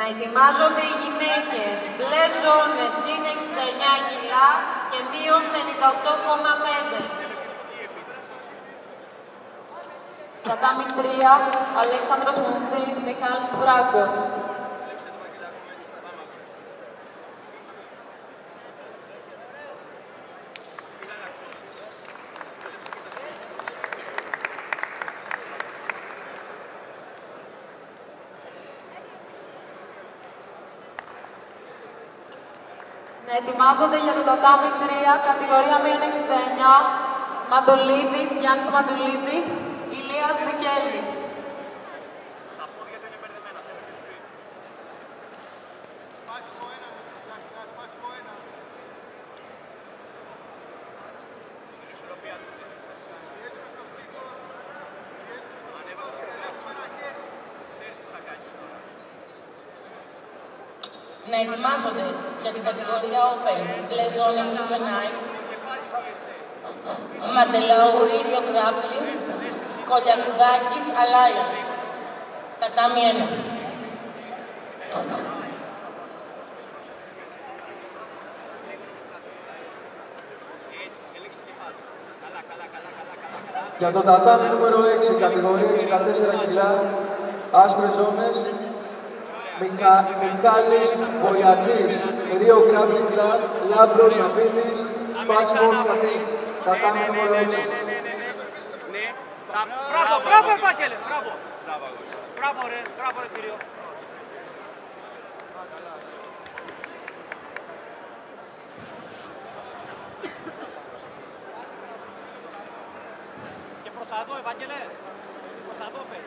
Να ετοιμάζονται οι γυναίκες. Μπλε ζώνες είναι 69 κιλά και μείον 58,5. Κατάμι 3, Αλέξανδρος Μουτζής, Μιχάλης Φράγκος. Να ετοιμάζονται για το τατάμι 3, κατηγορία μείον 69, Μαντουλίδης, Γιάννης Μαντουλίδης, Ηλίας Δικέλης. Να ετοιμάζονται για την κατηγορία Open, μπλε ζώνη του Φενάι, Μαντελαούρη, Ριο Γκράπλινγκ, Κολιακουδάκης, Αλάιας. Τατάμι 1. Για το τατάμι νούμερο 6, κατηγορία 64 κιλά, άσπρες ζώνες, Μιχάλης Βολιατζής, Rio Grappling Club, Λάμπρος Αφήνης, Passport Τσατή, τατάμι νούμερο 6. Μπράβο, μπράβο Ευάγγελε, μπράβο. Μπράβο ρε κύριο. Και προς εδώ Ευάγγελε, προς εδώ πες.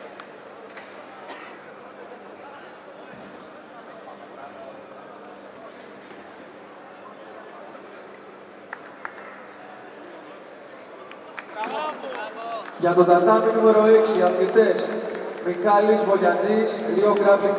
Για το τατάμι νούμερο 6, αθλητές, Μιχάλης Βολιατζής, Rio Grappling Club.